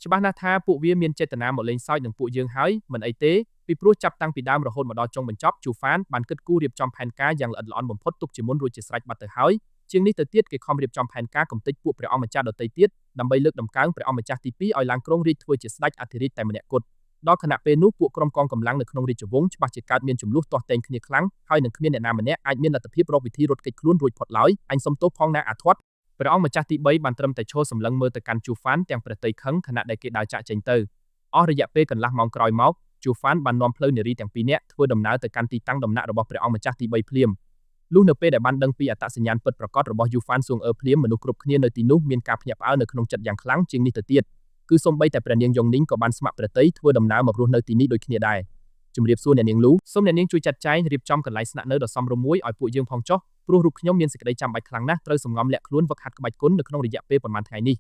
ច្បាស់ណាស់ថាពួកវាមានចេតនាមកលេងសើចនឹងពួកយើងហើយមិនអីទេពីព្រោះចាប់តាំងពីដើមរហូតមកដល់ចុងបញ្ចប់ជូហ្វានបានគិតគូររៀបចំផែនការយ៉ាងល្អិតល្អន់បំផុតទុកជាមុនរួចជាស្រេចបាត់ទៅហើយជាងនេះទៅទៀតគេខំរៀបចំផែនការកំទេចពួកព្រះអង្គម្ចាស់ដទៃទៀតដើម្បីលើកដំកើងព្រះអង្គម្ចាស់ទី2ឲ្យឡើងគ្រងរាជ្យធ្វើជាស្ដេចអធិរាជតែម្នាក់គត់ដល់ខណៈពេលនោះពួកក្រុមកងកម្លាំងនៅក្នុងរាជវង្សច្បាស់ជាកើតមានចំនួនទាស់ទែងគ្នាខ្លាំងហើយនឹងគ្មានអ្នកណាម្នាក់អាចមានលទ្ធភាពរកវិធីរត់គេចខ្លួនរួចផុតឡើយអញសុំទោសផងណាអាធាត់ព្រះអង្គម្ចាស់ទី3បានត្រឹមតែឈរសម្លឹងមើលទៅកាន់ជូហ្វានទាំងព្រះតីខឹងខណៈដែលគេដើរចាក់ចេញទៅអស់រយៈពេលកន្លះម៉ោងក្រោយមកជូហ្វានបាននាំផ្លូវនារីទាំងពីរនាក់ធ្វើដំណើរទៅកាន់ទីតាំងដំណាក់របស់ព្រះអង្គម្ចាស់ទី3ភ្លាមលុះនៅពេលដែលបានដឹងពីអត្តសញ្ញាណពិតប្រាកដរបស់យូហ្វានស៊ុងអឺភ្លាមមនុស្សគ្រប់គ្នានៅទីនោះមានការភ្ញាក់ផ្អើលនៅក្នុងចិត្តយ៉ាងខ្លាំងជាងនេះទៅទៀតគឺសូម្បីតែព្រះនាងយ៉ុងនីងក៏បានស្ម័គ្រព្រះតីធ្វើដំណើរមករស់នៅទីនេះដូចគ្នាដែរជំរាបសួរអ្នកនាងលូសូមអ្នកនាងជួយចាត់ចែងរៀបចំកន្លែងស្នាក់នៅដ៏សមរម្យមួយឲ្យពួកយើងផងចុះព្រោះរូបខ្ញុំមានសេចក្តីចាំបាច់ខ្លាំងណាស់ត្រូវសម្ងំលាក់ខ្លួនវឹកហាត់ក្បាច់គុណនៅក្នុងរយៈពេលប្រហែលថ្ងៃនេះ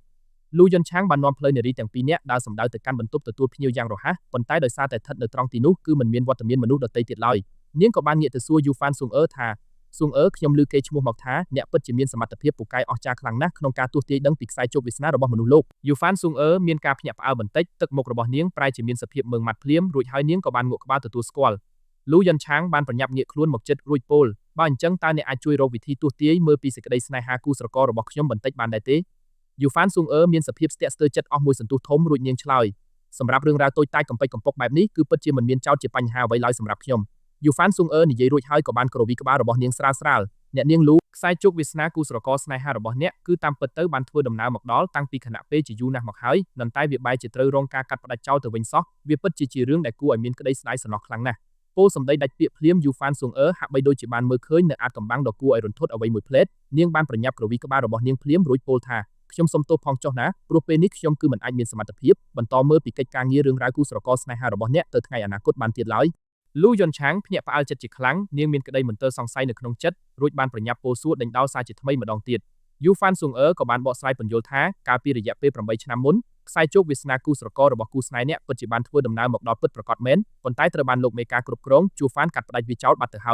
លូយុនឆាងបាននាំផ្លូវនារីទាំងពីរនាក់ដើរសម្ដៅទៅកាន់បន្ទប់ទទួលភ្ញៀវយ៉ាងរហ័សប៉ុន្តែដោយសារតែស្ថិតនៅត្រង់ទីនោះគឺមិនមានវត្តមានមនុស្សដទៃទៀតឡើយនាងក៏បានងាកទៅសួរយូហ្វានស៊ុងអឺថាស៊ុងអឺខ្ញុំឮគេឈ្មោះមកថាអ្នកពិតជាមានសមត្ថភាពពូកែអស្ចារ្យខ្លាំងណាស់ក្នុងការទស្សន៍ទាយដឹងពីខ្សែជោគវាសនារបស់មនុស្សលោកយូហ្វានស៊ុងអឺមានការភ្ញាក់ផ្អើលបន្តិចទឹកមុខរបស់នាងប្រែជាមានសភាពមើងម៉ាត់ភ្លាមរួចហើយនាងក៏បានងក់ក្បាលទទួលស្គាល់លូយុនឆាងបានប្រញាប់ងាកខ្លួនមកជិតរួចពោលបើអញ្ចឹងតើអ្នកអាចជួយរកវិធីទស្សន៍ទាយមើលពីសេចក្តីស្នេហាគូស្រកររបស់ខ្ញុំបន្តិចបានដែរទេយូហ្វានស៊ុងអឺមានសភាពស្ទាក់ស្ទើរចិត្តអស់មួយសន្ទុះធំរួចនាងឆ្លើយសម្រាប់រឿងរ៉ាវតូចតាចកំពេចកំពុកបែបនេះគឺពិតជាមិនមានចោទជាបញ្ហាអ្វីឡើយសម្រាប់ខ្ញុំយូហ្វានស៊ុងអឺនិយាយរួចហើយក៏បានក្រវីក្បាលរបស់នាងស្រាលៗអ្នកនាងលូខ្សែជោគវាសនាគូស្រករស្នេហារបស់អ្នកគឺតាមពិតទៅបានធ្វើដំណើរមកដល់តាំងពីខណៈពេលជាយូរណាស់មកហើយប៉ុន្តែវាបែរជាត្រូវរងការកាត់ផ្តាច់ចោលទៅវិញសោះវាពិតជារឿងដែលគួរឲ្យមានក្តីស្ដាយសំណោះខ្លាំងណាស់ពោលសម្ដីដាច់ពាក្យភ្លាមយូហ្វានស៊ុងអឺហាក់បីដូចជាបានមើលឃើញនៅអាថ៌កំបាំងដ៏គួរឲ្យរន្ធត់អ្វីមួយផ្លេតនាងបានប្រញាប់ក្រវីក្បាលរបស់នាងភ្លាមរួចពោលថាខ្ញុំសុំទោសផងចុះណាព្រោះពេលនេះខ្ញុំគឺមិនអាចមានសមត្ថភាពបន្តមើលពីកិច្ចការងាររឿងរ៉ាវគូស្រករស្នេហារបស់អ្នកទៅថ្ងៃអនាគតបានទៀតឡើយលូយុនឆាងភ្ញាក់ផ្អើលចិត្តជាខ្លាំងនាងមានក្តីមន្ទិលសង្ស័យនៅក្នុងចិត្តរួចបានប្រញាប់ពោលសួរដេញដោលសារជាថ្មីម្ដងទៀតយូហ្វានស៊ុងអឺក៏បានបកស្រាយពន្យល់ថាកាលពីរយៈពេល8ឆ្នាំមុនខ្សែជោគវាសនាគូស្រកររបស់គូស្នេហ៍អ្នកពិតជាបានធ្វើដំណើរមកដល់ពិតប្រាកដមែនប៉ុន្តែត្រូវបានលោកមេការគ្រប់គ្រងជូហ្វានកាត់ផ្តាច់វាចោលបាត់ទៅហ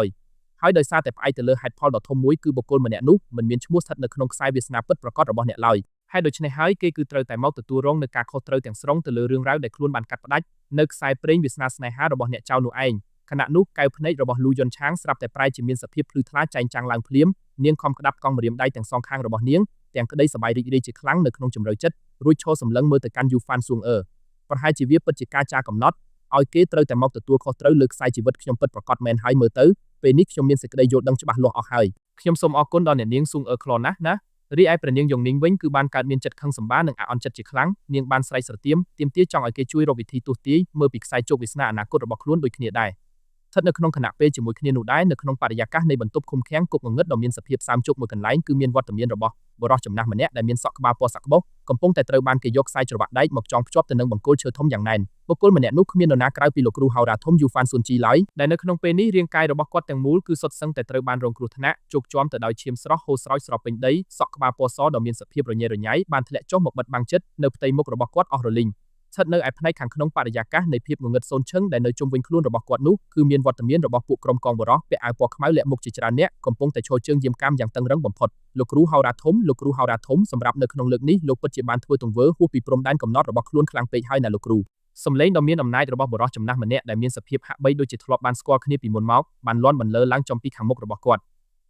ើយដោយសារតែផ្អែកទៅលើហេតុផលដ៏ធំមួយគឺបុគ្គលម្នាក់នោះមិនមានឈ្មោះស្ថិតនៅក្នុងខ្សែវាសនាពិតប្រាកដរបស់អ្នកឡើយហេតុដូច្នេះហើយគេគឺត្រូវតែមកទទួលរងនឹងការខុសត្រូវទាំងស្រុងទៅលើរឿងរ៉ាវដែលខ្លួនបានកាត់ផ្តាច់នៅខ្សែព្រេងវាសនាស្នេហារបស់អ្នកចៅនោះឯងខណៈនោះកែវភ្នែករបស់លូយុនឆាងស្រាប់តែប្រែជាមានសភាពភ្លឺថ្លាចែងចាំងឡើងភ្លាមនាងខំក្តាប់កង់ម្រាមដៃទាំងសងខាងរបស់នាងទាំងក្តីសប្បាយរីករាយជាខ្លាំងនៅក្នុងជម្រៅចិត្តរួចឈរសម្លឹងមើលទៅកាន់យូហ្វានស៊ុងអឺប្រហែលជាវាពិតជាការចារកំណត់ឲ្យគេត្រូវតែមកទទួលខុសត្រូវលើខ្សែជីវិតខ្ញុំពិតប្រាកដមែនហើយមើលទៅពេលនេះខ្ញុំមានសេចក្តីយល់ដឹងច្បាស់លាស់អស់ហើយខ្ញុំសូមអរគុណដល់អ្នកនាងស៊ុងអឺខ្លណាស់ណារីឯព្រះនាងយ៉ុងនីងវិញគឺបានកើតមានចិត្តខឹងសម្បារនិងអាក់អន់ចិត្តជាខ្លាំងនាងបានស្រែកស្រទៀមទាមទារចង់ឲ្យគេជួយរកវិធីទស្សន៍ទាយមើលពីខ្សែជោគវាសនាអនាគតរបស់ខ្លួនដូចគ្នាដែរស្ថិតនៅក្នុងខណៈពេលជាមួយគ្នានោះដែរនៅក្នុងបរិយាកាសនៃបន្ទប់ឃុំឃាំងគប់ងងឹតដ៏មានសភាពសើមជោគមួយកន្លែងគឺមានវត្តមានរបស់បុរសចំណាស់ម្នាក់ដែលមានសក់ក្បាលពណ៌សាក់ក្បោសកំពុងតែត្រូវបានគេយកខ្សែច្រវាក់ដែកមកចងភ្ជាប់ទៅនឹងបង្គោលឈើធំយ៉ាងណែនបុគ្គលម្នាក់នោះគ្មាននរណាក្រៅពីលោកគ្រូហោរាធំយូហ្វានស៊ុនជីឡើយដែលនៅក្នុងពេលនេះរាងកាយរបស់គាត់ទាំងមូលគឺសុទ្ធសឹងតែត្រូវបានរងគ្រោះថ្នាក់ជោគជាំទៅដោយឈាមស្រស់ហូរស្រោចស្រពពេញដីសក់ក្បាលពណ៌សដ៏មានសភាពរញ៉េរញ៉ៃបានធ្លាក់ចុះមកបិទបាំងជិតនៅផ្ទៃមុខរបស់គាត់អស់រលីងស្ថិតនៅឯផ្នែកខាងក្នុងបរិយាកាសនៃភាពងងឹតសូន្យឈឹងដែលនៅជុំវិញខ្លួនរបស់គាត់នោះគឺមានវត្តមានរបស់ពួកក្រុមកងបុរសពាក់អាវពណ៌ខ្មៅលាក់មុខជាច្រើនអ្នកកំពុងតែឈរជើងយាមកាមយ៉ាងតឹងរឹងបំផុតលោកគ្រូហោរាធំសម្រាប់នៅក្នុងលើកនេះលោកពិតជាបានធ្វើទង្វើហួសពីព្រំដែនកំណត់របស់ខ្លួនខ្លាំងពេកហើយណាលោកគ្រូសំឡេងដ៏មានអំណាចរបស់បុរសចំណាស់ម្នាក់ដែលមានសភាពហាក់បីដូចជាធ្លាប់បានស្គាល់គ្នាពីមុនមកបានលាន់បន្លឺឡើងចំពីខាងមុខរបស់គាត់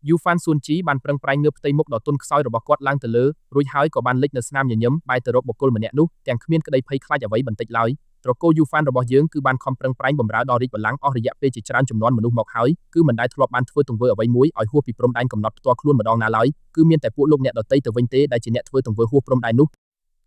យូហ្វានស៊ុនជីបានប្រឹងប្រែងងើបផ្ទៃមុខដ៏ទន់ខ្សោយរបស់គាត់ឡើងទៅលើរួចហើយក៏បានលិចនៅស្នាមញញឹមបែរទៅរកបុគ្គលម្នាក់នោះទាំងគ្មានក្តីភ័យខ្លាចអ្វីបន្តិចឡើយត្រកូលយូហ្វានរបស់យើងគឺបានខំប្រឹងប្រែងបម្រើដល់រាជបល្ល័ង្កអស់រយៈពេលជាច្រើនចំនួនមនុស្សមកហើយគឺមិនដែលធ្លាប់បានធ្វើទង្វើអ្វីមួយឲ្យហួសពីព្រំដែនកំណត់ផ្ទាល់ខ្លួនម្ដងណាឡើយគឺមានតែពួកលោកអ្នកដទៃទៅវិញទេដែលជាអ្នកធ្វើទង្វើហួសព្រំដែននោ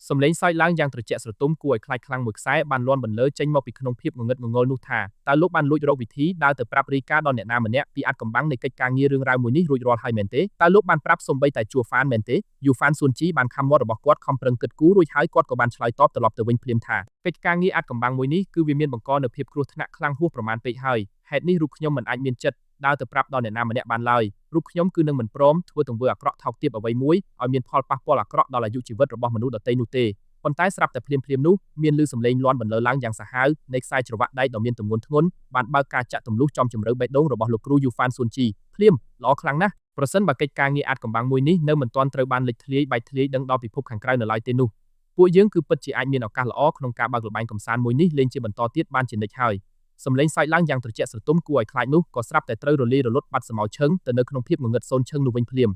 ះសំឡេងសើចឡើងយ៉ាងត្រជាក់ស្រទុំគួរឲ្យខ្លាចខ្លាំងមួយខ្សែបានលាន់បន្លឺចេញមកពីក្នុងភាពងងឹតងងល់នោះថាតើលោកបានលួចរកវិធីដើរទៅប្រាប់រាយការណ៍ដល់អ្នកណាម្នាក់ពីអាថ៌កំបាំងនៃកិច្ចការងាររឿងរ៉ាវមួយនេះរួចរាល់ហើយមែនទេតើលោកបានប្រាប់សូម្បីតែជួហ្វានមែនទេយូហ្វានស៊ុនជីបានខំមាត់របស់គាត់ខំប្រឹងគិតគូររួចហើយគាត់ក៏បានឆ្លើយតបត្រឡប់ទៅវិញភ្លាមថាកិច្ចការងារអាថ៌កំបាំងមួយនេះគឺវាមានបង្កនូវភាពគ្រោះថ្នាក់ខ្លាំងហួសប្រមាណពេកហើយហេតុនេះរូបខ្ញុំមិនអាចមានចិត្តដើរទៅប្រាប់ដល់អ្នកណាម្នាក់បានឡើយរូបខ្ញុំគឺនឹងមិនព្រមធ្វើទង្វើអាក្រក់ថោកទាបអ្វីមួយឲ្យមានផលប៉ះពាល់អាក្រក់ដល់អាយុជីវិតរបស់មនុស្សដទៃនោះទេប៉ុន្តែស្រាប់តែភ្លាមនោះមានឮសំឡេងលាន់បន្លឺឡើងយ៉ាងសាហាវនៃខ្សែច្រវាក់ដែកដ៏មានទម្ងន់ធ្ងន់បានបើកការចាក់ទម្លុះចំជម្រៅបេះដូងរបស់លោកគ្រូយូហ្វានស៊ុនជីភ្លាមល្អខ្លាំងណាស់ប្រសិនបើកិច្ចការងារអាថ៌កំបាំងមួយនេះនៅមិនទាន់ត្រូវបានលេចធ្លាយបែកធ្លាយដឹងដល់ពិភពខាងក្រៅនៅឡើយទេនោះ ពួកយើងគឺពិតជាអាចមានឱកាសល្អក្នុងការបើកល្បែងកម្សាន្តមួយនេះលេងជាបន្តទៀតបានជានិច្ចហើយសំឡេងសើចឡើងយ៉ាងត្រជាក់ស្រទុំគួរឲ្យខ្លាចនោះក៏ស្រាប់តែត្រូវរលាយរលត់បាត់សម្ោឈឹងទៅនៅក្នុងភាពងងឹតសូន្យឈឹងនោះវិញភ្លាម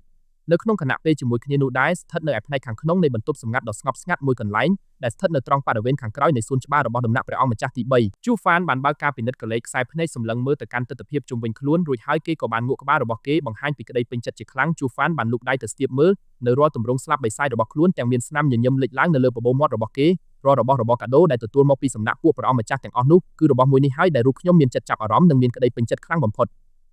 នៅក្នុងគណៈពេលជាមួយគ្នានោះដែរស្ថិតនៅឯផ្នែកខាងក្នុងនៃបន្ទប់សម្ងាត់ដ៏ស្ងប់ស្ងាត់មួយកន្លែងដែលស្ថិតនៅត្រង់បរិវេណខាងក្រោយនៃសួនច្បាររបស់ដំណាក់ព្រះអង្គម្ចាស់ទី3 ជូហ្វានបានបើកការពិនិត្យកលេសខ្សែភ្នែកសម្លឹងមើលទៅកាន់ទស្សនវិជ្ជាជុំវិញខ្លួនរួចហើយគេក៏បានងក់ក្បាលរបស់គេបង្ហាញពីក្តីពេញចិត្តជាខ្លាំងជូហ្វានបានលូកដៃទៅស្ទាបមើលនៅរាល់ទម្រង់ស្លាបបិសាចរបស់ខ្លួនទាំងមានស្នាមញញឹមលេចឡើងនៅលើបបូរមាត់របស់គេរាល់របស់របរកាដូដែលទទួលមកពីសំណាក់ពួកព្រះអង្គម្ចាស់ទាំងអស់នោះគឺរបស់មួយនេះហើយដែលរូបខ្ញុំមានចិត្តចាប់អារម្មណ៍និងមានក្តីពេញចិត្តខ្លាំងបំផុត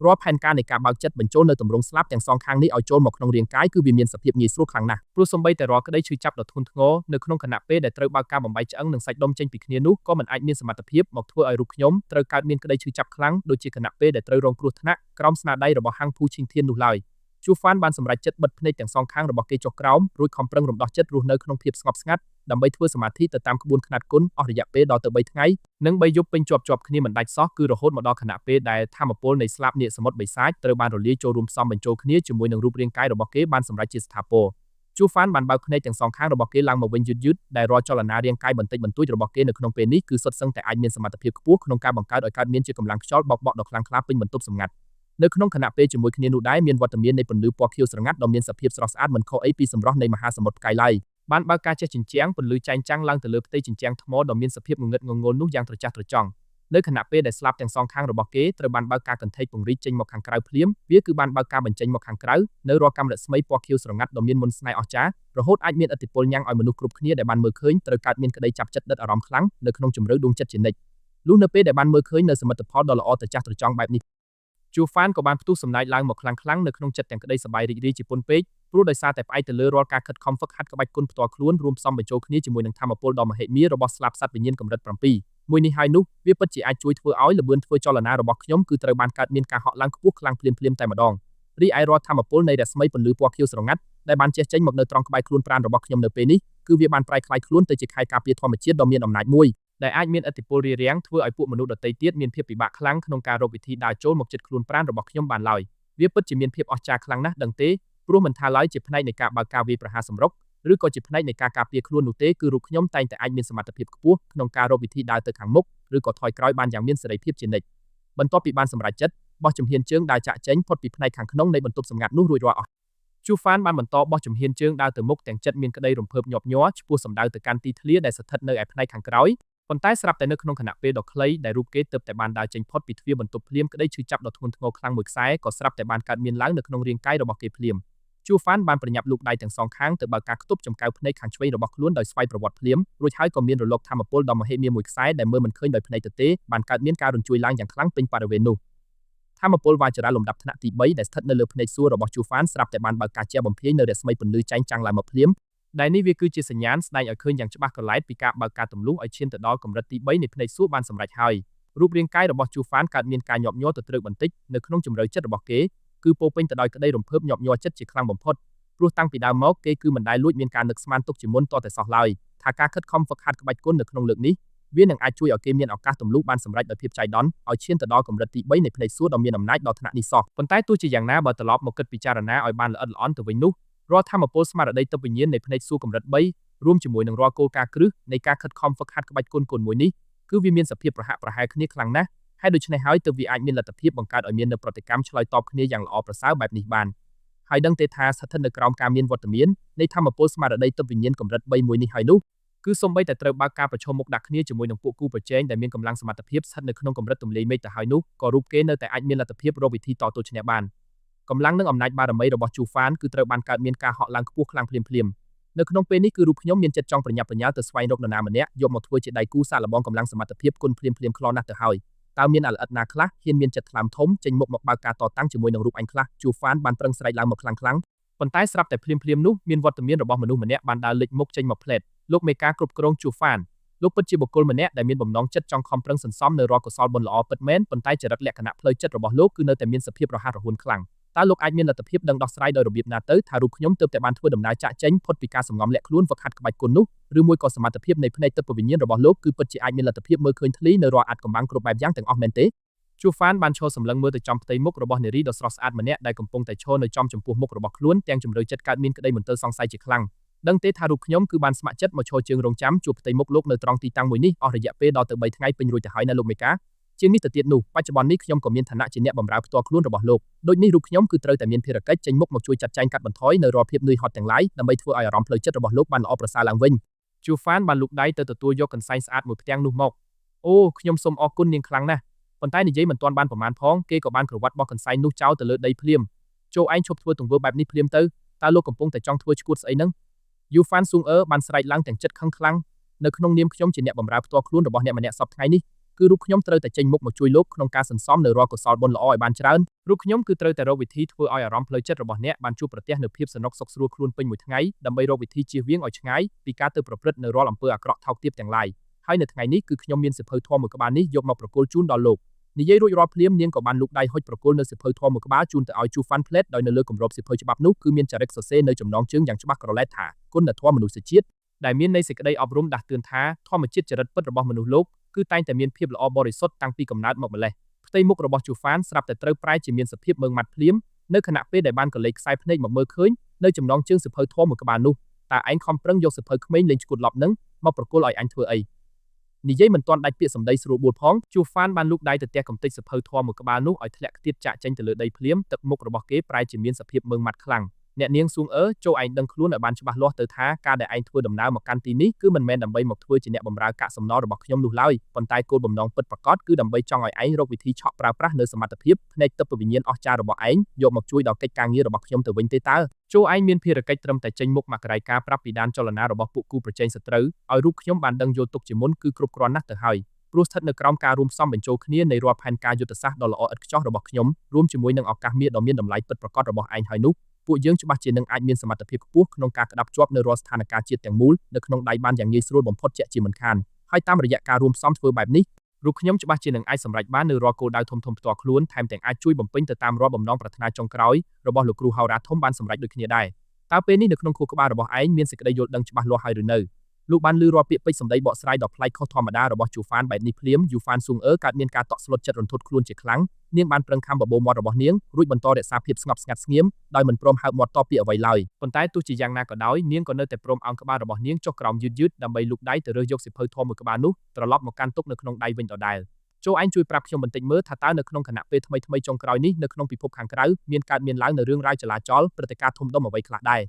រាល់ផែនការនៃការបើកចិត្តបញ្ចូលនៅទម្រង់ស្លាបទាំងសងខាងនេះឲ្យចូលមកក្នុងរាងកាយគឺវាមានសភាពងាយស្រួលខ្លាំងណាស់ព្រោះសូម្បីតែរាល់ក្តីឈឺចាប់ដ៏ធ្ងន់ធ្ងរនៅក្នុងគណៈពេលដែលត្រូវបើកការបំបែកឆ្អឹងនិងសាច់ដុំចេញពីគ្នានោះក៏មិនអាចមានសមត្ថភាពមកធ្វើឲ្យរូបខ្ញុំត្រូវកើតមានក្តីឈឺចាប់ខ្លាំងដូចជាគណៈពេលដែលត្រូវរងគ្រោះថ្នាក់ក្រោមស្នាដៃរបស់ហាងភូឈីងធាននោះឡើយជូហ្វានបានសម្រេចចិត្តបិទភ្នែកទាំងសងខាងរបស់គេចុះក្រោមរួចខំប្រឹងរំដោះចិត្តរស់នៅក្នុងភាពស្ងប់ស្ងាត់ដើម្បីធ្វើសមាធិទៅតាមក្បួនខ្នាតគុណអស់រយៈពេលដល់ទៅ3ថ្ងៃនិង3យប់ពេញជាប់គ្នាមិនដាច់សោះគឺរហូតមកដល់ខណៈពេលដែលធម្មពលនៃស្លាបនាគសមុទ្របិសាចត្រូវបានរលាយចូលរួមផ្សំបញ្ចូលគ្នាជាមួយនឹងរូបរាងកាយរបស់គេបានសម្រេចជាស្ថាពរជូហ្វានបានបើកភ្នែកទាំងសងខាងរបស់គេឡើងមកវិញយឺតដែលរាល់ចលនារាងកាយបន្តិចបន្តួចរបស់គេនៅក្នុងពេលនេះគឺសុទ្ធសឹងតែអាចមានសមត្ថភាពខ្ពស់ក្នុងការបង្កើតឲ្យកើតមានជាកម្លាំងខ្យល់បោកបក់ដ៏ខ្លាំងក្លាពេញបន្ទប់សម្ងាត់នៅក្នុងគណៈពេលជាមួយគ្នានោះដែរមានវត្តមាននៃពន្លឺពណ៌ខៀវស្រងាត់ដ៏មានសភាពស្រស់ស្អាតមិនខុសអីពីសម្រស់នៃមហាសមុទ្រផ្កាយឡើយបានបើកការចេះជញ្ជាំងពន្លឺចែងចាំងឡើងទៅលើផ្ទៃជញ្ជាំងថ្មដ៏មានសភាពងងឹតងងល់នោះយ៉ាងត្រចះត្រចង់នៅខណៈពេលដែលស្លាបទាំងសងខាងរបស់គេត្រូវបានបើកការកន្ធែកពង្រីកចេញមកខាងក្រៅភ្លាមវាគឺបានបើកការបញ្ចេញមកខាងក្រៅនៅរាល់កាំរស្មីពណ៌ខៀវស្រងាត់ដ៏មានមន្តស្នេហ៍អស្ចារ្យរហូតអាចមានឥទ្ធិពលញ៉ាំងឲ្យមនុស្សគ្រប់គ្នាដែលបានមើលឃើញត្រូវកើតមានក្តីចាប់ចិត្តដិតអារម្មណ៍ខ្លាំងនៅក្នុងជម្រៅដួងចិត្តជានិច្ចលុះនៅពេលដែលបានមើលឃើញនៅសមិទ្ធផលដ៏ល្អត្រចះត្រចង់បែបនេះជូហ្វានក៏បានផ្ទុះសំណាចឡើងមកខ្លាំងៗនៅក្នុងចិត្តទាំងក្តីសប្បាយរីករាយជាពន់ពេកព្រោះដោយសារតែផ្អែកទៅលើរាល់ការខិតខំហ្វឹកហាត់ក្បាច់គុណផ្ទាល់ខ្លួនរួមផ្សំបញ្ចូលគ្នាជាមួយនឹងធម៌ពលដ៏មហិមារបស់ស្លាបសត្វវិញ្ញាណកម្រិត7មួយនេះហើយនោះវាពិតជាអាចជួយធ្វើឲ្យល្បឿនធ្វើចលនារបស់ខ្ញុំគឺត្រូវបានកើតមានការហក់ឡើងខ្ពស់ខ្លាំងភ្លាមៗតែម្ដងរីឯរាល់ធម៌ពលនៃរស្មីពន្លឺពណ៌ខៀវស្រងាត់ដែលបានចេះចេញមកនៅត្រង់ក្បែរខ្លួនប្រាណរបស់ខ្ញុំនៅពេលនេះគឺវាបានប្រែក្លាយខ្លួនទៅជាខែលការពារធម្មជាតិដ៏មានអំណាចមួយដែលអាចមានឥទ្ធិពលរារាំងធ្វើឲ្យពួកមនុស្សដទៃទៀតមានភាពពិបាកខ្លាំងក្នុងការរកវិធីដើរចូលមកជិតខ្លួនប្រាណរបស់ខ្ញុំបានឡើយវាពិតជាមានភាពអស្ចារ្យខ្លាំងណាស់ដឹងទេព្រោះមិនថាឡើយជាផ្នែកនៃការបើកការវាយប្រហារសម្រុកឬក៏ជាផ្នែកនៃការការពារខ្លួននោះទេគឺរូបខ្ញុំតែងតែអាចមានសមត្ថភាពខ្ពស់ក្នុងការរកវិធីដើរទៅខាងមុខឬក៏ថយក្រោយបានយ៉ាងមានសេរីភាពជានិច្ចបន្ទាប់ពីបានសម្រេចចិត្តបោះជំហានជើងដើរចាក់ចេញផុតពីផ្នែកខាងក្នុងនៃបន្ទប់សម្ងាត់នោះរួចរាល់អស់ជូហ្វានបានបន្តបោះជំហានជើងដើរទៅមុខទាំងចិត្តមានក្តីរំភើបញាប់ញ័រឆ្ពោះសម្ដៅទៅកាន់ទីធ្លាដែលស្ថិតនៅឯផ្នែកខាងក្រោយប៉ុន្តែស្រាប់តែនៅក្នុងគណៈពេលដ៏ខ្លីដែលរូបគេទើបតែបានដើរចេញផុតពីទ្វារបន្ទប់ភ្លាមក្តីឈឺចាប់ដ៏ធ្ងន់ធ្ងរខ្លាំងមួយខ្សែក៏ស្រាប់តែបានកើតមានឡើងនៅក្នុងរាងកាយរបស់គេភ្លាមជូហ្វានបានប្រញាប់លូកដៃទាំងសងខាងទៅបើកការខ្ទប់ចំកៅភ្នែកខាងឆ្វេងរបស់ខ្លួនដោយស្វ័យប្រវត្តិភ្លាមរួចហើយក៏មានរលកធម្មពលដ៏មហិមាមួយខ្សែដែលមើលមិនឃើញដោយភ្នែកទទេបានកើតមានការរញ្ជួយឡើងយ៉ាងខ្លាំងពេញបរិវេណនោះធម្មពលវាចរៈលំដាប់ថ្នាក់ទី3ដែលស្ថិតនៅលើភ្នែកសួររបស់ជូហ្វានស្រាប់តែបានបើកការជះបំភាយនៅរស្មីពន្លឺចែងចាំងឡើងមកភ្លាមដែលនេះវាគឺជាសញ្ញាណស្ដែងឲ្យឃើញយ៉ាងច្បាស់ក្រឡែតពីការបើកការទម្លុះឲ្យឈានទៅដល់កម្រិតទី3នៃភ្នែកសួរបានសម្រេចហើយរូបរាងកាយរបស់ជូហ្វានកើតមានការញាប់ញ័រទៅត្រឹកបន្តិចនៅក្នុងជម្រៅចិត្តរបស់គេគឺពោពេញទៅដោយក្តីរំភើបញាប់ញ័រចិត្តជាខ្លាំងបំផុតព្រោះតាំងពីដើមមកគេគឺមិនដែលលួចមានការនឹកស្មានទុកជាមុនតតែសោះឡើយថាការខិតខំហ្វឹកហាត់ក្បាច់គុណនៅក្នុងលើកនេះវានឹងអាចជួយឲ្យគេមានឱកាសទម្លុះបានសម្រេចដោយភាពចៃដន្យឲ្យឈានទៅដល់កម្រិតទី3នៃភ្នែកសួរដ៏មានអំណាចដល់ថ្នាក់នេះសោះប៉ុន្តែទោះជាយ៉ាងណាបើត្រឡប់មកគិតពិចារណាឲ្យបានល្អិតល្អន់ទៅវិញនោះរាល់ធម៌ពលស្មារតីទិព្វវិញ្ញាណនៃភ្នែកសួរកម្រិត3រួមជាមួយនឹងរាល់គោលការណ៍គ្រឹះនៃការខិតខំហ្វឹកហាត់ក្បាច់គុណមួយនេះគឺវាមានសភាពប្រហាក់ប្រហែលគ្នាខ្លាំងណាស់ហើយដូច្នេះហើយទើបវាអាចមានលទ្ធភាពបង្កើតឲ្យមាននូវប្រតិកម្មឆ្លើយតបគ្នាយ៉ាងល្អប្រសើរបែបនេះបានហើយដឹងទេថាស្ថិតនៅក្រោមការមានវត្តមាននៃធម៌ពលស្មារតីទិព្វវិញ្ញាណកម្រិត3មួយនេះហើយនោះគឺសូម្បីតែត្រូវបើកការប្រឈមមុខដាក់គ្នាជាមួយនឹងពួកគូប្រជែងដែលមានកម្លាំងសមត្ថភាពស្ថិតនៅក្នុងកម្រិតទម្លាយមេឃទៅហើយនោះក៏រូបគេនៅតែអាចមានលទ្ធភាពរកវិធីតទល់ឈ្នះបានកម្លាំងនិងអំណាចបារមីរបស់ជូហ្វានគឺត្រូវបានកើតមានការហក់ឡើងខ្ពស់ខ្លាំងភ្លាមនៅក្នុងពេលនេះគឺរូបខ្ញុំមានចិត្តចង់ប្រញាប់ប្រញាល់ទៅស្វែងរកនរណាម្នាក់យកមកធ្វើជាដៃគូសាកល្បងកម្លាំងសមត្ថភាពគុណភ្លាមខ្លោណាស់ទៅហើយតើមានអាល្អិតណាខ្លះហ៊ានមានចិត្តថ្លើមធំចេញមុខមកបើកការតតាំងជាមួយនឹងរូបអញខ្លះជូហ្វានបានប្រឹងស្រែកឡើងមកខ្លាំងប៉ុន្តែស្រាប់តែភ្លាមនោះមានវត្តមានរបស់មនុស្សម្នាក់បានដើរលេចមុខចេញមកផ្លែតលោកមេការគ្រប់គ្រងជូហ្វានលោកពិតជាបុគ្គលម្នាក់ដែលមានបំណងចិត្តចង់ខំប្រឹងសន្សំនៅរាល់កុសលបុណ្យល្អពិតមែនប៉ុន្តែចរិតលក្ខណៈផ្លូវចិត្តរបស់លោកគឺនៅតែមានសភាពរហ័សរហួនខ្លាំងតើលោកអាចមានលទ្ធភាពដឹងដោះស្រាយដោយរបៀបណាទៅថារូបខ្ញុំទើបតែបានធ្វើដំណើរចាក់ចេញផុតពីការសម្ងំលាក់ខ្លួនហ្វឹកហាត់ក្បាច់គុណនោះឬមួយក៏សមត្ថភាពនៃភ្នែកទិព្វវិញ្ញាណរបស់លោកគឺពិតជាអាចមានលទ្ធភាពមើលឃើញធ្លីនៅរាល់អាត់កំបាំងគ្រប់បែបយ៉ាងទាំងអស់មែនទេជូហ្វានបានឈរសម្លឹងមើលទៅចំផ្ទៃមុខរបស់នារីដ៏ស្រស់ស្អាតម្នាក់ដែលកំពុងតែឈរនៅចំចំពោះមុខរបស់ខ្លួនទាំងជម្រៅចិត្តកើតមានក្តីមន្ទិលសង្ស័យជាខ្លាំង ដឹងទេថារូបខ្ញុំគឺបានស្ម័គ្រចិត្តមកឈរជើងរងចាំជួបផ្ទៃមុខលោកនៅត្រង់ទីតាំងមួយនេះអស់រយៈពេលដល់ទៅ3ថ្ងៃពេញរួចទៅហើយណាលោកមេកាជាងនេះទៅទៀតនោះបច្ចុប្បន្ននេះខ្ញុំក៏មានឋានៈជាអ្នកបម្រើផ្ទាល់ខ្លួនរបស់លោកដូចនេះរូបខ្ញុំគឺត្រូវតែមានភារកិច្ចចេញមុខមកជួយចាត់ចែងកាត់បន្ថយនៅរាល់ភាពនឿយហត់ទាំងឡាយដើម្បីធ្វើឲ្យអារម្មណ៍ផ្លូវចិត្តរបស់លោកបានល្អប្រសើរឡើងវិញជូហ្វានបានលូកដៃទៅទទួលយកកន្សែងស្អាតមួយផ្ទាំងនោះមកអូខ្ញុំសូមអរគុណនាងខ្លាំងណាស់ប៉ុន្តែនិយាយមិនទាន់បានប្រមាណផងគេក៏បានក្រវ៉ាត់បោះកន្សែងនោះចោលទៅលើដីភ្លាមចូលឯងឈប់ធ្វើទង្វើបែបនេះភ្លាមទៅតើលោកកំពុងតែចង់ធ្វើឈួតស្អីហ្នឹងយូហ្វានស៊ុងអឺបានស្រែកឡើងទាំងចិត្តខឹងខ្លាំងនៅក្នុងនាមខ្ញុំជាអ្នកបម្រើផ្ទាល់ខ្លួនរបស់អ្នកម្នាក់សប្តាហ៍ថ្ងៃនេះគឺរូបខ្ញុំត្រូវតែចេញមុខមកជួយលោកក្នុងការសន្សំនៅរាល់កុសលបុណ្យល្អឲ្យបានច្រើនរូបខ្ញុំគឺត្រូវតែរកវិធីធ្វើឲ្យអារម្មណ៍ផ្លូវចិត្តរបស់អ្នកបានជួបប្រទះនូវភាពសនុកសុខស្រួលខ្លួនពេញមួយថ្ងៃដើម្បីរកវិធីជៀសវាងឲ្យឆ្ងាយពីការទៅប្រព្រឹត្តនៅរាល់អំពើអាក្រក់ថោកទាបទាំងឡាយហើយនៅថ្ងៃនេះគឺខ្ញុំមានសៀវភៅធម៌មួយក្បាលនេះយកមកប្រគល់ជូនដល់លោកនិយាយរួចរាល់ភ្លាមនាងក៏បានលូកដៃហុចប្រគល់នៅសៀវភៅធម៌មួយក្បាលជូនទៅឲ្យជូហ្វាន់ផ្លេតដោយនៅលើគម្របសៀវភៅច្បាប់នោះគឺមានចរិតសរសេរនៅចំណងជើងយ៉ាងច្បាស់ក្រឡែតថាគុណធម៌មនុស្សជាតិដែលមានន័យសេចក្តីអប់រំដាស់តឿនថាធម្មជាតិចរិតពិតរបស់មនុស្សលោកគឺតែងតែមានភាពល្អបរិសុទ្ធតាំងពីកំណើតមកម្លេះផ្ទៃមុខរបស់ជូហ្វានស្រាប់តែត្រូវប្រែជាមានសភាពមើងម៉ាត់ភ្លាមនៅខណៈពេលដែលបានកលេចខ្សែភ្នែកមកមើលឃើញនៅចំណងជើងសៀវភៅធម៌មួយក្បាលនោះតើឯងខំប្រឹងយកសៀវភៅក្មេងលេងឈួតឡប់នឹងមកប្រគល់ឲ្យអញធ្វើអីនិយាយមិនទាន់ដាច់ពាក្យសម្ដីស្រួលបួលផងជូហ្វានបានលូកដៃទៅទះកំទេចសៀវភៅធម៌មួយក្បាលនោះឲ្យធ្លាក់ខ្ទាតចាក់ចេញទៅលើដីភ្លាមទឹកមុខរបស់គេប្រែជាមានសភាពមើងម៉ាត់ខ្លាំងអ្នកនាងស៊ុងអឺចូលឯងដឹងខ្លួនឲ្យបានច្បាស់លាស់ទៅថាការដែលឯងធ្វើដំណើរមកកាន់ទីនេះគឺមិនមែនដើម្បីមកធ្វើជាអ្នកបម្រើកាកសំណល់របស់ខ្ញុំនោះឡើយប៉ុន្តែគោលបំណងពិតប្រាកដគឺដើម្បីចង់ឲ្យឯងរកវិធីឆក់ប្រើប្រាស់នៅសមត្ថភាពផ្នែកទឹកវិញ្ញាណអស្ចារ្យរបស់ឯងយកមកជួយដល់កិច្ចការងាររបស់ខ្ញុំទៅវិញទេតើចូលឯងមានភារកិច្ចត្រឹមតែចេញមុខមករាយការណ៍ប្រាប់ពីដានចលនារបស់ពួកគូប្រជែងសត្រូវឲ្យរូបខ្ញុំបានដឹងយល់ទុកជាមុនគឺគ្រប់គ្រាន់ណាស់ទៅហើយព្រោះស្ថិតនៅក្រោមការរួមផ្សំបញ្ចូលគ្នានៃរាល់ផែនការយុទ្ធសាស្ត្រដ៏ល្អឥតខ្ចោះរបស់ខ្ញុំរួមជាមួយនឹងឱកាសមាសដ៏មានតម្លៃពិតប្រាកដរបស់ឯងហើយនោះពួកយើងច្បាស់ជានឹងអាចមានសមត្ថភាពខ្ពស់ក្នុងការក្តាប់ជាប់នៅរាល់ស្ថានភាពជាតិទាំងមូលនៅក្នុងដៃបានយ៉ាងងាយស្រួលបំផុតជាក់ជាមិនខានហើយតាមរយៈការរួមផ្សំធ្វើបែបនេះរូបខ្ញុំច្បាស់ជានឹងអាចសម្រេចបាននៅរាល់គោលដៅធំៗផ្ទាល់ខ្លួនថែមទាំងអាចជួយបំពេញទៅតាមរាល់បំណងប្រាថ្នាចុងក្រោយរបស់លោកគ្រូហោរាធំបានសម្រេចដូចគ្នាដែរតើពេលនេះនៅក្នុងខួរក្បាលរបស់ឯងមានសេចក្តីយល់ដឹងច្បាស់លាស់ហើយឬនៅលោកបានឮរាល់ពាក្យពេចន៍សម្ដីបកស្រាយដ៏ប្លែកខុសធម្មតារបស់ជូហ្វានបែបនេះភ្លាមយូហ្វានស៊ុងអឺកើតមានការតក់ស្លុតចិត្តរន្ធត់ខ្លួនជាខ្លាំងនាងបានប្រឹងខំបបោមាត់របស់នាងរួចបន្តរក្សាភាពស្ងប់ស្ងាត់ស្ងៀមដោយមិនព្រមហើបមាត់តបពាក្យអ្វីឡើយប៉ុន្តែទោះជាយ៉ាងណាក៏ដោយនាងក៏នៅតែព្រមអោនក្បាលរបស់នាងចុះក្រោមយឺតៗដើម្បីលូកដៃទៅរើសយកសៀវភៅធម៌មួយក្បាលនោះត្រឡប់មកកាន់ទុកនៅក្នុងដៃវិញដដែលចូលឯងជួយប្រាប់ខ្ញុំបន្តិចមើលថាតើនៅក្នុងគណៈពេលថ្មីៗចុងក្រោយនេះនៅក្នុងពិភពខាងក្រៅមានកើតមានឡើងនៅរឿងរ៉ាវចលាចលព្រឹត្តិការណ៍ធំដុំអ្វីខ្លះដែរ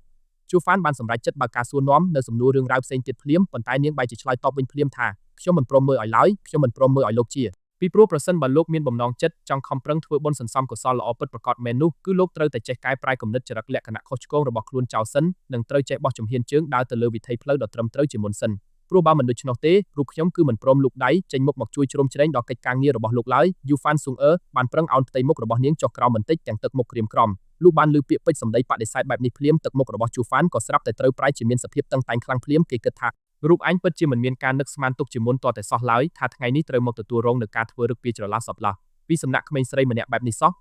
ជូហ្វានបានសម្រេចចិត្តបើកការសួរនាំនៅសំណួររឿងរ៉ាវផ្សេងទៀតភ្លាមប៉ុន្តែនាងបែរជាឆ្លើយតបវិញភ្លាមថាខ្ញុំមិនព្រមមើលឲ្យឡើយខ្ញុំមិនព្រមមើលឲ្យលោកជាពីព្រោះប្រសិនបើលោកមានបំណងចិត្តចង់ខំប្រឹងធ្វើបុណ្យសន្សំកុសលល្អពិតប្រាកដមែននោះគឺលោកត្រូវតែចេះកែប្រែគំនិតចរិតលក្ខណៈខុសឆ្គងរបស់ខ្លួនចោលសិននិងត្រូវចេះបោះជំហានជើងដើរទៅលើវិថីផ្លូវដ៏ត្រឹមត្រូវជាមុនសិនព្រោះបើមិនដូច្នោះទេរូបខ្ញុំគឺមិនព្រមលូកដៃចេញមុខមកជួយជ្រោមជ្រែងដល់កិច្ចការងាររបស់លោកឡើយយូហ្វានស៊ុងអឺបានប្រឹងអោនផ្ទៃមុខរបស់នាងចុះក្រោមបន្តិចទាំងទឹកមុខក្រៀមក្រំលុះបានឮពាក្យពេចន៍សម្ដីបដិសេធបែបនេះភ្លាមទឹកមុខរបស់ជូហ្វានក៏ស្រាប់តែត្រូវប្រែជាមានសភាពតឹងតែងខ្លាំងភ្លាមគេគិតថារូបអញពិតជាមិនមានការនឹកស្មានទុកជាមុនតតែសោះឡើយថាថ្ងៃនេះត្រូវមកទទួលរងនឹងការធ្វើរឹកពីច្រឡះសពឡោះពីសំណាក់ក្មេងស្រីម្នាក់បែបនេះសោះ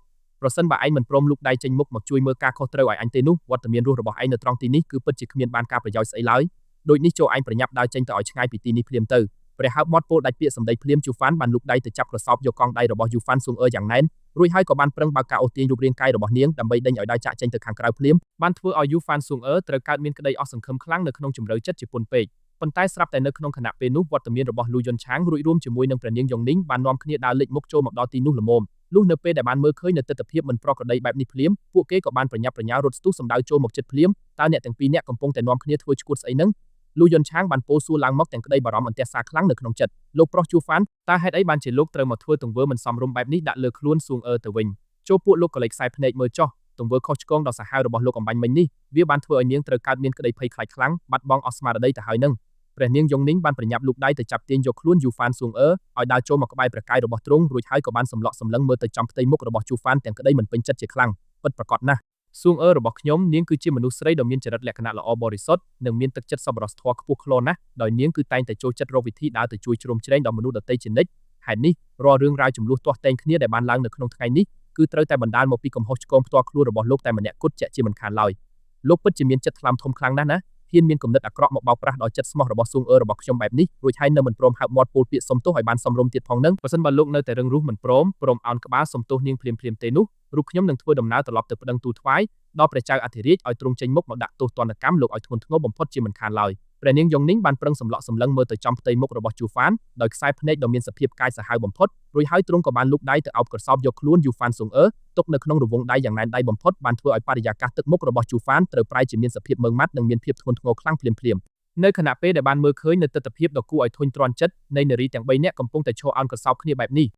ប្រសិនបើឯងមិនព្រមលូកដៃចេញមុខមកជួយមើលការខុសត្រូវឲ្យអញទេនោះវត្តមានរស់របស់ឯងនៅត្រង់ទីនេះគឺពិតជាគ្មានបានការប្រយោជន៍ស្អីឡើយដូចនេះចូលឯងប្រញាប់ដើរចេញទៅឲ្យឆ្ងាយពីទីនេះភ្លាមទៅព្រះហើបមាត់ពោលដាច់ពាក្យសម្ដីភ្លាមជូហ្វានបានលូកដៃទៅចាប់ក្រសោបយកកងដៃរបស់យូហ្វានស៊ុងអឺយ៉ាងណែនរួចហើយក៏បានប្រឹងបើកការអូសទាញរូបរាងកាយរបស់នាងដើម្បីដេញឲ្យដៃចាក់ចេញទៅខាងក្រៅភ្លាមបានធ្វើឲ្យយូហ្វានស៊ុងអឺត្រូវកើតមានក្តីអស់សង្ឃឹមខ្លាំងនៅក្នុងជម្រៅចិត្តជាពន់ពេកប៉ុន្តែស្រាប់តែនៅក្នុងខណៈពេលនោះវត្តមានរបស់លូយុនឆាងរួចរួមជាមួយនឹងព្រះនាងយ៉ុងនីងបាននាំគ្នាដើរលេចមុខចូលមកដល់ទីនោះល្មមលុះនៅពេលដែលបានមើលឃើញនៅទស្សនវិជ្ជាមិនប្រក្រតីបែបនេះភ្លាមពួកគេក៏បានប្រញាប់ប្រញាល់រត់ស្ទុះសម្ដៅចូលមកជិតភ្លាមតើអ្នកទាំងពីរអ្នកកំពុងតែនាំគ្នាធ្វើឈួតស្អីហ្នឹងលូយុនឆាងបានពោលសួរឡើងមកទាំងក្តីបារម្ភអន្ទះសារខ្លាំងនៅក្នុងចិត្តលោកប្រុសជូហ្វានតើហេតុអីបានជាលោកត្រូវមកធ្វើទង្វើមិនសមរម្យបែបនេះដាក់លើខ្លួនស៊ុងអឺទៅវិញចូលពួកលោកក៏លេចខ្សែភ្នែកមើលចុះទង្វើខុសឆ្គងដ៏សាហាវរបស់លោកអំបញ្ញមិញនេះវាបានធ្វើឲ្យនាងត្រូវកើតមានក្តីភ័យខ្លាចខ្លាំងបាត់បង់អស់ស្មារតីទៅហើយនឹងព្រះនាងយ៉ុងនីងបានប្រញាប់លូកដៃទៅចាប់ទាញយកខ្លួនយូហ្វានស៊ុងអឺឲ្យដើរចូលមកក្បែរព្រះកាយរបស់ទ្រង់រួចហើយក៏បានសម្លក់សម្លឹងមើលទៅចំផ្ទៃមុខរបស់ជូហ្វានទាំងក្តីមិនពេញចិត្តជាខ្លាំងពិតប្រាកដណាស់ស៊ុងអឺរបស់ខ្ញុំនាងគឺជាមនុស្សស្រីដ៏មានចរិតលក្ខណៈល្អបរិសុទ្ធនិងមានទឹកចិត្តសប្បុរសធម៌ខ្ពស់ខ្លាណាស់ដោយនាងគឺតែងតែចូលចិត្តរកវិធីដើរទៅជួយជ្រោមជ្រែងដល់មនុស្សដទៃជានិច្ចហេតុនេះរាល់រឿងរ៉ាវចំនួនទាស់តែងគ្នាដែលបានឡើងនៅក្នុងថ្ងៃនេះគឺត្រូវតែបណ្ដាលមកពីកំហុសឆ្គងផ្ទាល់ខ្លួនរបស់លោកតែម្នាក់គត់ជាក់ជាមិនខានឡើយលោកពិតជាមានចិត្តថ្លាមធំខ្លាំងណាស់ណាហ៊ានមានគំនិតអាក្រក់មកបោកប្រាស់ដល់ចិត្តស្មោះរបស់ស៊ុងអឺរបស់ខ្ញុំបែបនេះរួចហើយនៅមិនព្រមហើបមាត់ពោលពាក្យសុំទោសឲ្យបានសមរម្យទៀតផងនឹងបើសិនបើលោកនៅតែរឹងរូសមិនព្រមអោនក្បាលសុំទោសនាងភ្លាមៗទេនោះរូបខ្ញុំនឹងធ្វើដំណើរត្រឡប់ទៅប្តឹងទូលថ្វាយ ដល់ព្រះចៅអធិរាជឲ្យទ្រង់ចេញមុខមកដាក់ទោសទណ្ឌកម្មលោកឲ្យធ្ងន់ធ្ងរបំផុតជាមិនខានឡើយព្រះនាងយងនីងបានប្រឹងសម្លក់សម្លឹងមើលទៅចំផ្ទៃមុខរបស់ជូហ្វានដោយខ្សែភ្នែកដ៏មានសភាពកាយសាហាវបំផុតរួចហើយទ្រង់ក៏បានលូកដៃទៅអោបក្រសោបយកខ្លួនយូហ្វានស៊ុងអឺទុកនៅក្នុងរង្វង់ដៃយ៉ាងណែនដៃបំផុតបានធ្វើឲ្យបរិយាកាសទឹកមុខរបស់ជូហ្វានត្រូវប្រែជាមានសភាពម៉ឺងម៉ាត់និងមានភាពធ្ងន់ធ្ងរខ្លាំងភ្លាមៗនៅខណៈពេលដែលបានមើលឃើញនូវទស្សនវិជ្ជាដ៏គួរឲ្យធុញទ្រាន់ចិត្តនៃនារីទាំង3នាក់កំពុងតែឈរអោនក្រសោបគ្នាបែបនេះ